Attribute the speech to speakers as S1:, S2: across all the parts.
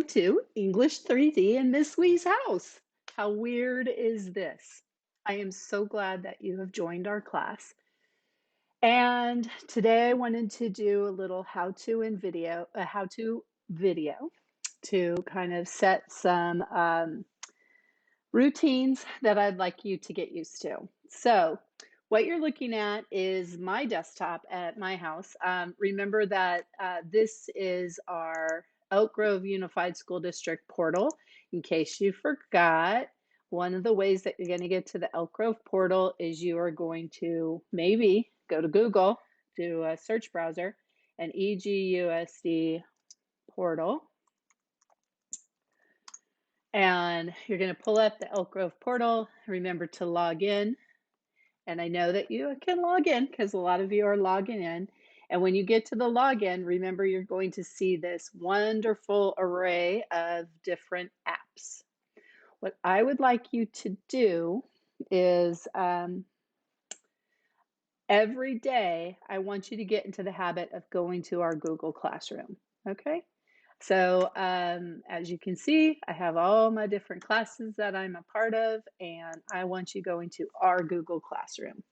S1: to English 3D in Miss Lee's house. How weird is this? I am so glad that you have joined our class. And today I wanted to do a little how-to video to kind of set some routines that I'd like you to get used to. So, what you're looking at is my desktop at my house. Remember that this is our Elk Grove Unified School District portal. In case you forgot, one of the ways that you're going to get to the Elk Grove portal is you are going to maybe go to Google, do a search browser, and EGUSD portal. And you're going to pull up the Elk Grove portal. Remember to log in. And I know that you can log in because a lot of you are logging in. And when you get to the login, remember you're going to see this wonderful array of different apps. What I would like you to do is every day, I want you to get into the habit of going to our Google Classroom, okay? So as you can see, I have all my different classes that I'm a part of, and I want you going to our Google Classroom.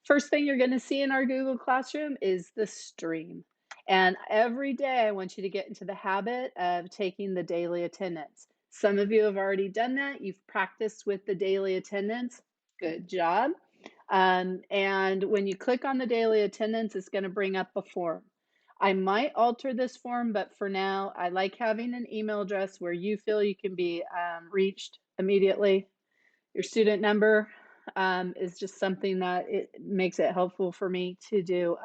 S1: First thing you're going to see in our Google Classroom is the stream. And every day I want you to get into the habit of taking the daily attendance. Some of you have already done that. You've practiced with the daily attendance. Good job. And when you click on the daily attendance, it's going to bring up a form. I might alter this form, but for now, I like having an email address where you feel you can be reached immediately. Your student number is just something that it makes it helpful for me to do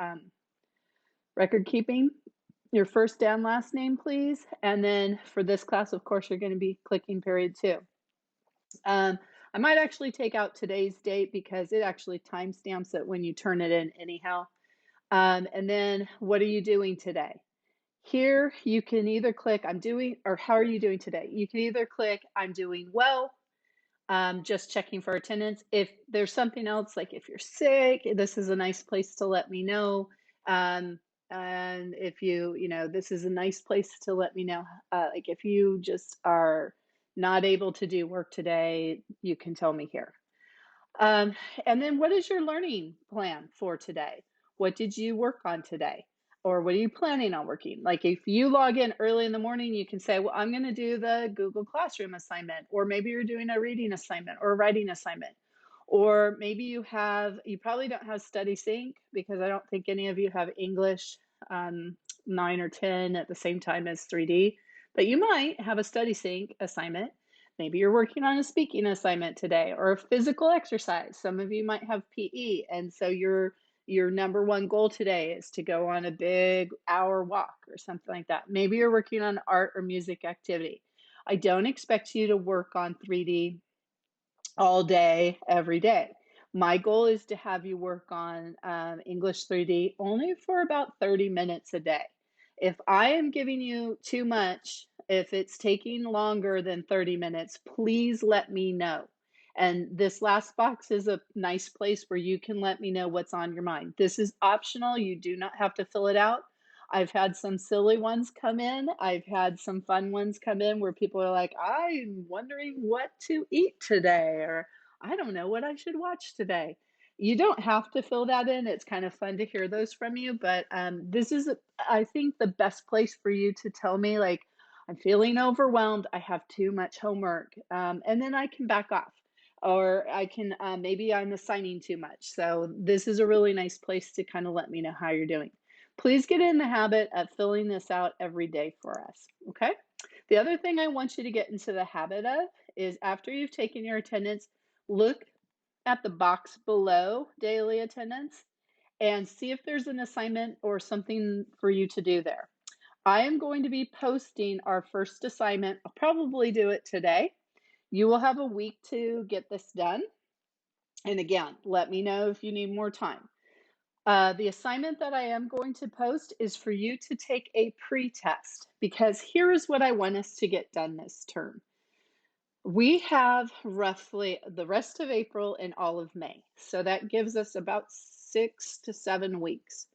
S1: record keeping. Your first and last name, please. And then for this class, of course, you're going to be clicking period 2. I might actually take out today's date because it actually timestamps it when you turn it in anyhow. And then what are you doing today? Here you can either click I'm doing, or how are you doing today? You can either click I'm doing well, just checking for attendance. If there's something else, like if you're sick, this is a nice place to let me know. And if this is a nice place to let me know. Like if you just are not able to do work today, you can tell me here. And then what is your learning plan for today? What did you work on today? Or what are you planning on working? Like if you log in early in the morning, you can say, well, I'm going to do the Google Classroom assignment, or maybe you're doing a reading assignment or a writing assignment. Or maybe you probably don't have Study Sync because I don't think any of you have English 9 or 10 at the same time as 3D, but you might have a Study Sync assignment. Maybe you're working on a speaking assignment today or a physical exercise. Some of you might have PE, and so your number one goal today is to go on a big hour walk or something like that. Maybe you're working on art or music activity. I don't expect you to work on 3D all day, every day. My goal is to have you work on English 3D only for about 30 minutes a day. If I am giving you too much, if it's taking longer than 30 minutes, please let me know. And this last box is a nice place where you can let me know what's on your mind. This is optional. You do not have to fill it out. I've had some silly ones come in. I've had some fun ones come in where people are like, I'm wondering what to eat today, or I don't know what I should watch today. You don't have to fill that in. It's kind of fun to hear those from you, but this is, I think, the best place for you to tell me, like, I'm feeling overwhelmed. I have too much homework. And then I can back off, or I can, maybe I'm assigning too much. So this is a really nice place to kind of let me know how you're doing. Please get in the habit of filling this out every day for us, okay? The other thing I want you to get into the habit of is after you've taken your attendance, look at the box below daily attendance and see if there's an assignment or something for you to do there. I am going to be posting our first assignment. I'll probably do it today. You will have a week to get this done. And again, let me know if you need more time. The assignment that I am going to post is for you to take a pre-test, because here is what I want us to get done this term. We have roughly the rest of April and all of May. So that gives us about 6 to 7 weeks.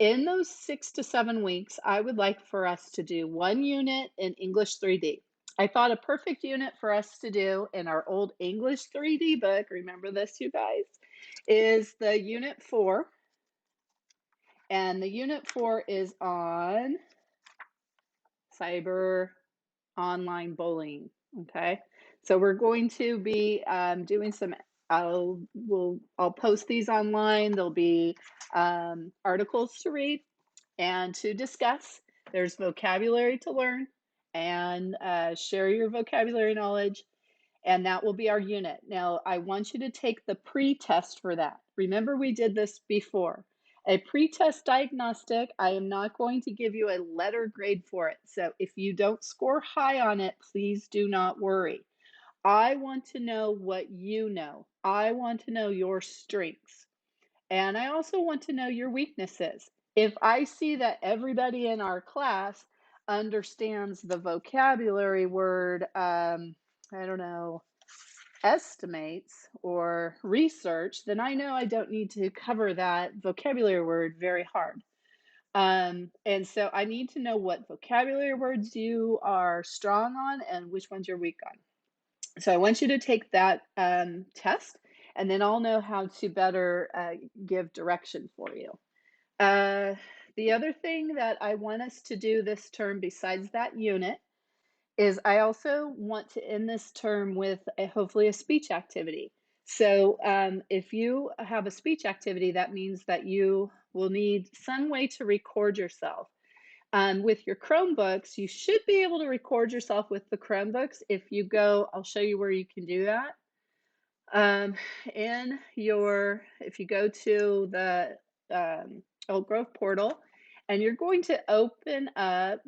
S1: In those 6 to 7 weeks, I would like for us to do one unit in English 3D. I thought a perfect unit for us to do in our old English 3D book, remember this, you guys, is the Unit 4. And the Unit 4 is on cyber online bullying. Okay, so we're going to be doing some. I'll post these online. There'll be articles to read and to discuss. There's vocabulary to learn and share your vocabulary knowledge, and that will be our unit. Now, I want you to take the pre-test for that. Remember, we did this before. A pre-test diagnostic, I am not going to give you a letter grade for it. So if you don't score high on it, please do not worry. I want to know what you know. I want to know your strengths. And I also want to know your weaknesses. If I see that everybody in our class understands the vocabulary word, I don't know, estimates or research, then I know I don't need to cover that vocabulary word very hard. And so I need to know what vocabulary words you are strong on and which ones you're weak on. So I want you to take that test, and then I'll know how to better give direction for you. The other thing that I want us to do this term, besides that unit, is I also want to end this term with hopefully a speech activity. So if you have a speech activity, that means that you will need some way to record yourself. With your Chromebooks, you should be able to record yourself with the Chromebooks. If you go, I'll show you where you can do that. If you go to the Oak Grove portal, and you're going to open up,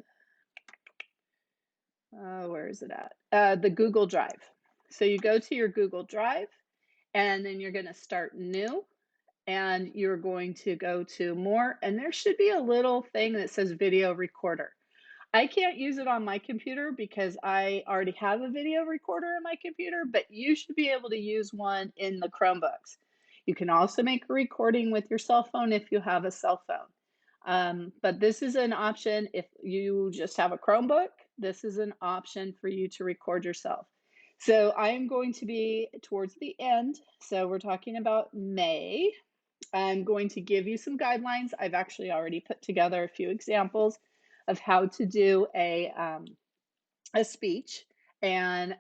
S1: where is it at? The Google Drive. So you go to your Google Drive, and then you're going to start new, and you're going to go to more, and there should be a little thing that says video recorder. I can't use it on my computer because I already have a video recorder in my computer, but you should be able to use one in the Chromebooks. You can also make a recording with your cell phone if you have a cell phone. But this is an option if you just have a Chromebook. This is an option for you to record yourself. So I am going to be towards the end. So we're talking about May. I'm going to give you some guidelines. I've actually already put together a few examples of how to do a speech, and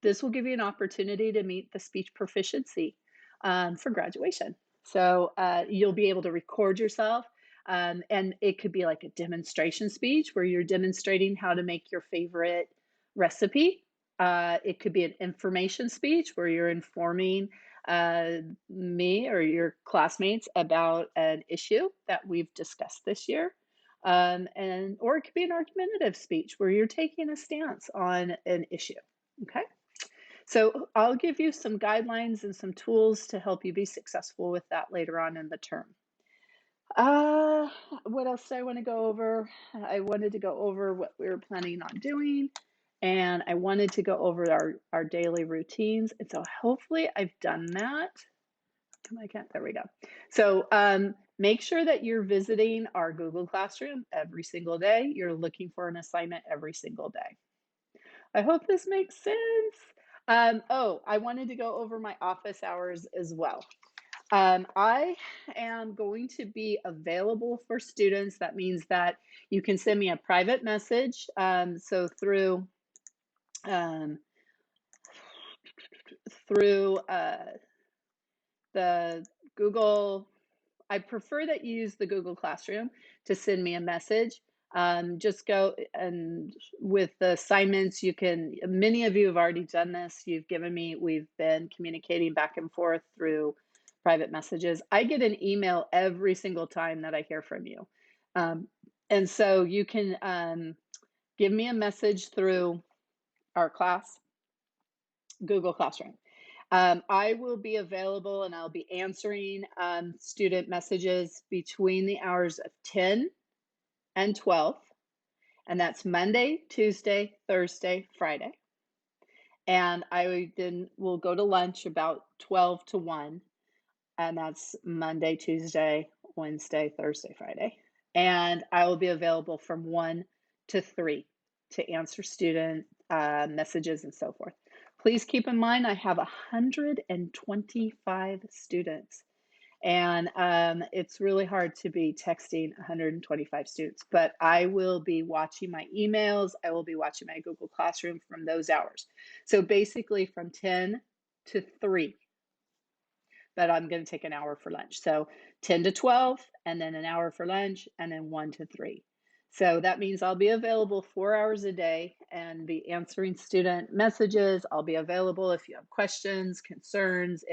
S1: this will give you an opportunity to meet the speech proficiency for graduation. So you'll be able to record yourself, and it could be like a demonstration speech where you're demonstrating how to make your favorite recipe. It could be an information speech where you're informing me or your classmates about an issue that we've discussed this year. Or it could be an argumentative speech where you're taking a stance on an issue. Okay. So I'll give you some guidelines and some tools to help you be successful with that later on in the term. What else do I want to go over? I wanted to go over what we were planning on doing, and I wanted to go over our daily routines. And so hopefully I've done that. I can't, there we go. So make sure that you're visiting our Google Classroom every single day. You're looking for an assignment every single day. I hope this makes sense. Oh, I wanted to go over my office hours as well. I am going to be available for students. That means that you can send me a private message. So through the Google, I prefer that you use the Google Classroom to send me a message. Just go, and with the assignments, you can, many of you have already done this. You've given me, we've been communicating back and forth through private messages. I get an email every single time that I hear from you. And so you can give me a message through our class, Google Classroom. I will be available and I'll be answering student messages between the hours of 10 and 12. And that's Monday, Tuesday, Thursday, Friday. And I then will go to lunch about 12 to 1. And that's Monday, Tuesday, Wednesday, Thursday, Friday. And I will be available from 1 to 3. to answer student messages and so forth. Please keep in mind I have 125 students. And it's really hard to be texting 125 students, but I will be watching my emails. I will be watching my Google Classroom from those hours. So basically from 10 to 3, but I'm going to take an hour for lunch. So 10 to 12, and then an hour for lunch, and then 1 to 3. So that means I'll be available 4 hours a day and be answering student messages. I'll be available if you have questions, concerns,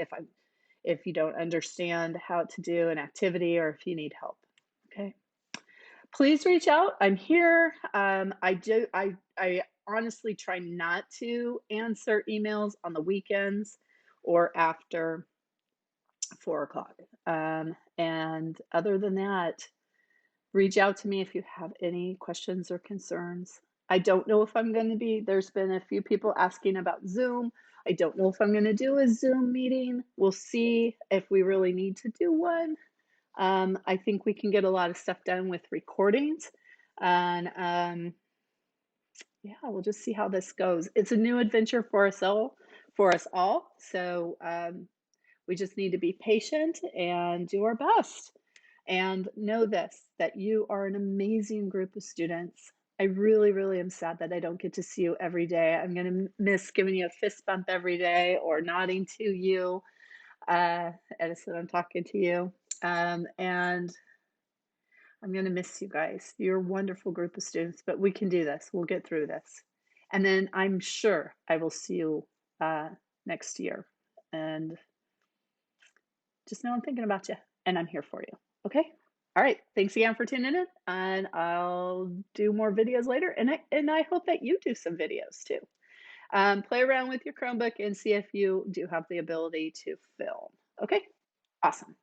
S1: if you don't understand how to do an activity or if you need help. Okay. Please reach out. I'm here. I honestly try not to answer emails on the weekends or after 4 o'clock. And other than that, reach out to me if you have any questions or concerns. I don't know if I'm going to be, there's been a few people asking about Zoom. I don't know if I'm going to do a Zoom meeting. We'll see if we really need to do one. I think we can get a lot of stuff done with recordings. And yeah, we'll just see how this goes. It's a new adventure for us all. So we just need to be patient and do our best. And know this, that you are an amazing group of students. I really, really am sad that I don't get to see you every day. I'm going to miss giving you a fist bump every day or nodding to you. Edison, I'm talking to you. And I'm going to miss you guys. You're a wonderful group of students, but we can do this. We'll get through this. And then I'm sure I will see you next year. And just know I'm thinking about you and I'm here for you. Okay. All right. Thanks again for tuning in, and I'll do more videos later. And I hope that you do some videos too. Play around with your Chromebook and see if you do have the ability to film. Okay. Awesome.